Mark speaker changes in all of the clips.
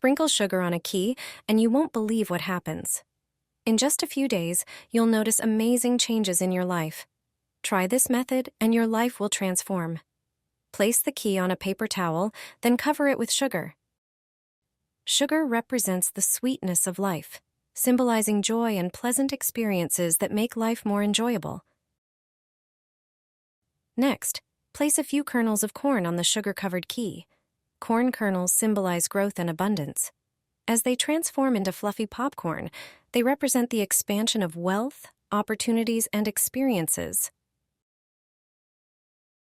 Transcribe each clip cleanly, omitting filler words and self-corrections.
Speaker 1: Sprinkle sugar on a key, and you won't believe what happens. In just a few days, you'll notice amazing changes in your life. Try this method, and your life will transform. Place the key on a paper towel, then cover it with sugar. Sugar represents the sweetness of life, symbolizing joy and pleasant experiences that make life more enjoyable. Next, place a few kernels of corn on the sugar-covered key. Corn kernels symbolize growth and abundance. As they transform into fluffy popcorn, they represent the expansion of wealth, opportunities, and experiences.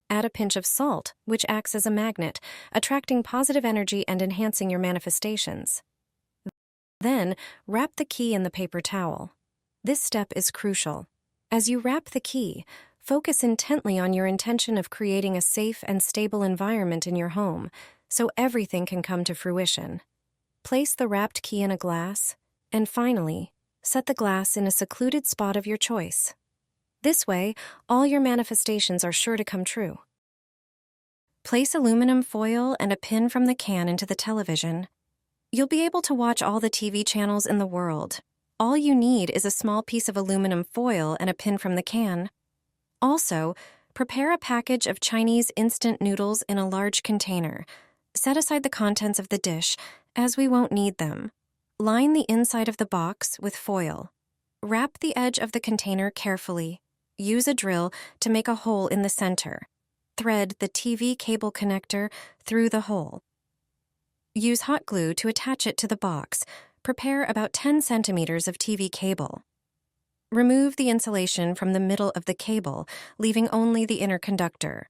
Speaker 1: Add a pinch of salt, which acts as a magnet, attracting positive energy and enhancing your manifestations. Then, wrap the key in the paper towel. This step is crucial. As you wrap the key, focus intently on your intention of creating a safe and stable environment in your home, so everything can come to fruition. Place the wrapped key in a glass, and finally, set the glass in a secluded spot of your choice. This way, all your manifestations are sure to come true. Place aluminum foil and a pin from the can into the television. You'll be able to watch all the TV channels in the world. All you need is a small piece of aluminum foil and a pin from the can. Also, prepare a package of Chinese instant noodles in a large container. Set aside the contents of the dish, as we won't need them. Line the inside of the box with foil. Wrap the edge of the container carefully. Use a drill to make a hole in the center. Thread the TV cable connector through the hole. Use hot glue to attach it to the box. Prepare about 10 centimeters of TV cable. Remove the insulation from the middle of the cable, leaving only the inner conductor.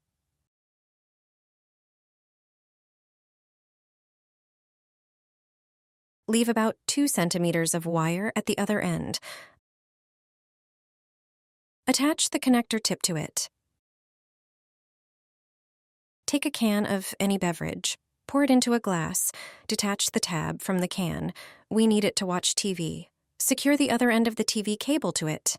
Speaker 1: Leave about 2 centimeters of wire at the other end. Attach the connector tip to it. Take a can of any beverage. Pour it into a glass. Detach the tab from the can. We need it to watch TV. Secure the other end of the TV cable to it.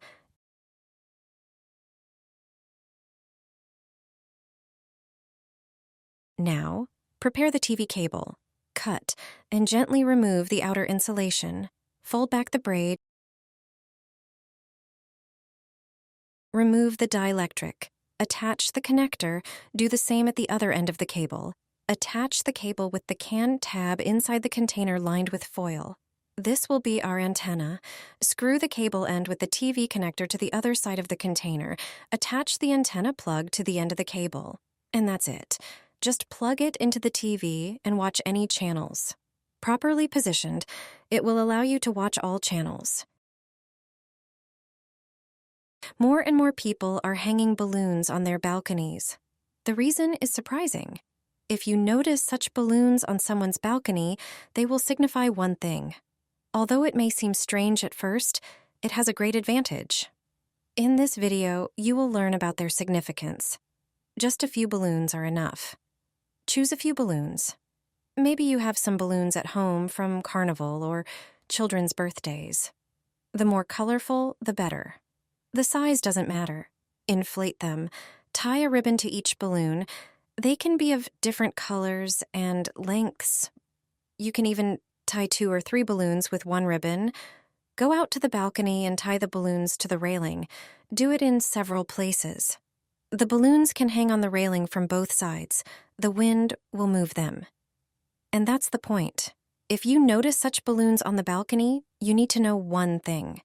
Speaker 1: Now, prepare the TV cable. Cut and gently remove the outer insulation. Fold back the braid. Remove the dielectric. Attach the connector. Do the same at the other end of the cable. Attach the cable with the can tab inside the container lined with foil. This will be our antenna. Screw the cable end with the TV connector to the other side of the container. Attach the antenna plug to the end of the cable. And that's it. Just plug it into the TV and watch any channels. Properly positioned, it will allow you to watch all channels. More and more people are hanging balloons on their balconies. The reason is surprising. If you notice such balloons on someone's balcony, they will signify one thing. Although it may seem strange at first, it has a great advantage. In this video, you will learn about their significance. Just a few balloons are enough. Choose a few balloons. Maybe you have some balloons at home from carnival or children's birthdays. The more colorful, the better. The size doesn't matter. Inflate them. Tie a ribbon to each balloon. They can be of different colors and lengths. You can even tie 2 or 3 balloons with one ribbon. Go out to the balcony and tie the balloons to the railing. Do it in several places. The balloons can hang on the railing from both sides. The wind will move them. And that's the point. If you notice such balloons on the balcony, you need to know one thing.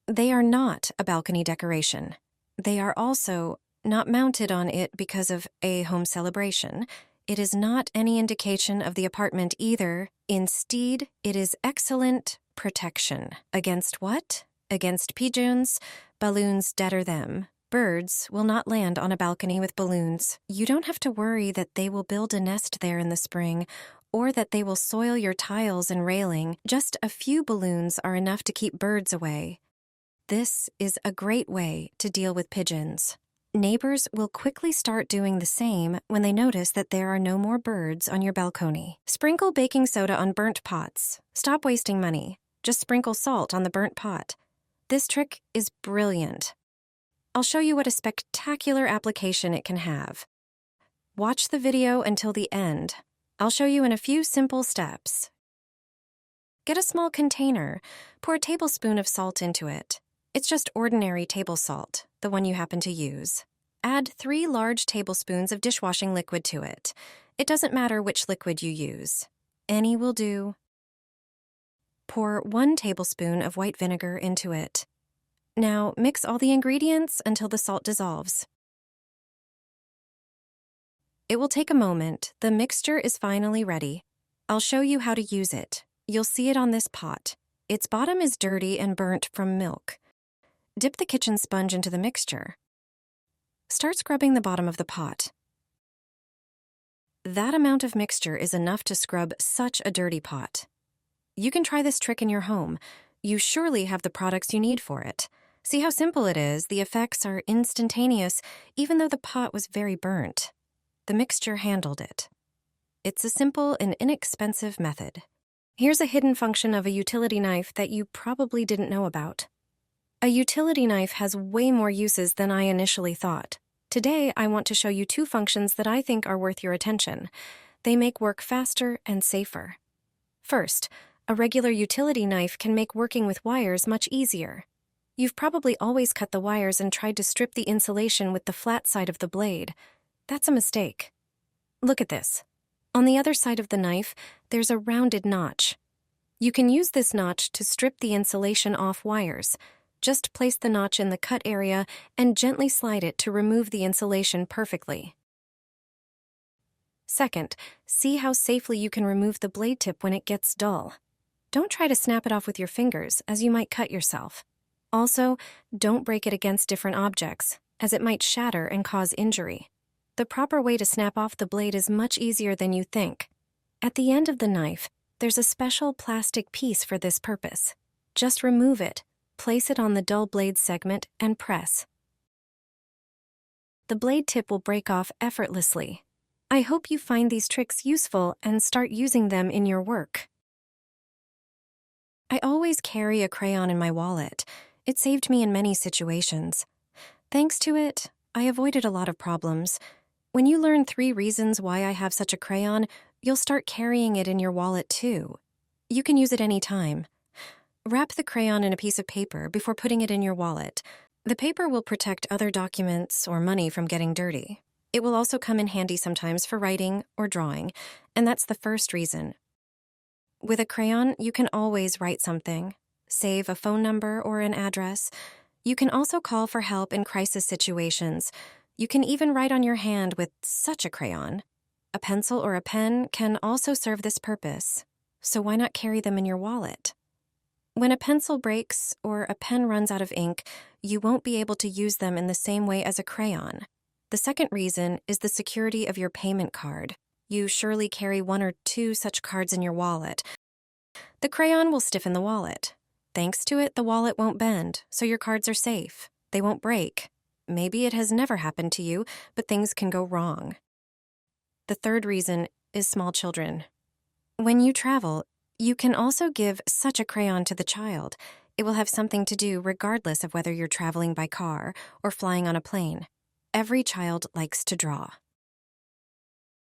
Speaker 1: They are not a balcony decoration. They are also not mounted on it because of a home celebration. It is not any indication of the apartment either. Instead, it is excellent protection. Against what? Against pigeons, balloons deader them. Birds will not land on a balcony with balloons. You don't have to worry that they will build a nest there in the spring or that they will soil your tiles and railing. Just a few balloons are enough to keep birds away. This is a great way to deal with pigeons. Neighbors will quickly start doing the same when they notice that there are no more birds on your balcony. Sprinkle baking soda on burnt pots. Stop wasting money. Just sprinkle salt on the burnt pot. This trick is brilliant. I'll show you what a spectacular application it can have. Watch the video until the end. I'll show you in a few simple steps. Get a small container. Pour a tablespoon of salt into it. It's just ordinary table salt, the one you happen to use. Add 3 large tablespoons of dishwashing liquid to it. It doesn't matter which liquid you use. Any will do. Pour 1 tablespoon of white vinegar into it. Now mix all the ingredients until the salt dissolves. It will take a moment. The mixture is finally ready. I'll show you how to use it. You'll see it on this pot. Its bottom is dirty and burnt from milk. Dip the kitchen sponge into the mixture. Start scrubbing the bottom of the pot. That amount of mixture is enough to scrub such a dirty pot. You can try this trick in your home. You surely have the products you need for it. See how simple it is? The effects are instantaneous, even though the pot was very burnt. The mixture handled it. It's a simple and inexpensive method. Here's a hidden function of a utility knife that you probably didn't know about. A utility knife has way more uses than I initially thought. Today, I want to show you 2 functions that I think are worth your attention. They make work faster and safer. First, a regular utility knife can make working with wires much easier. You've probably always cut the wires and tried to strip the insulation with the flat side of the blade. That's a mistake. Look at this. On the other side of the knife, there's a rounded notch. You can use this notch to strip the insulation off wires. Just place the notch in the cut area and gently slide it to remove the insulation perfectly. Second, see how safely you can remove the blade tip when it gets dull. Don't try to snap it off with your fingers, as you might cut yourself. Also, don't break it against different objects, as it might shatter and cause injury. The proper way to snap off the blade is much easier than you think. At the end of the knife, there's a special plastic piece for this purpose. Just remove it, place it on the dull blade segment, and press. The blade tip will break off effortlessly. I hope you find these tricks useful and start using them in your work. I always carry a crayon in my wallet. It saved me in many situations. Thanks to it, I avoided a lot of problems. When you learn 3 reasons why I have such a crayon, you'll start carrying it in your wallet too. You can use it any time. Wrap the crayon in a piece of paper before putting it in your wallet. The paper will protect other documents or money from getting dirty. It will also come in handy sometimes for writing or drawing, and that's the first reason. With a crayon, you can always write something, save a phone number or an address. You can also call for help in crisis situations. You can even write on your hand with such a crayon. A pencil or a pen can also serve this purpose, so why not carry them in your wallet? When a pencil breaks or a pen runs out of ink, you won't be able to use them in the same way as a crayon. The second reason is the security of your payment card. You surely carry 1 or 2 such cards in your wallet. The crayon will stiffen the wallet. Thanks to it, the wallet won't bend, so your cards are safe. They won't break. Maybe it has never happened to you, but things can go wrong. The third reason is small children. When you travel, you can also give such a crayon to the child. It will have something to do regardless of whether you're traveling by car or flying on a plane. Every child likes to draw.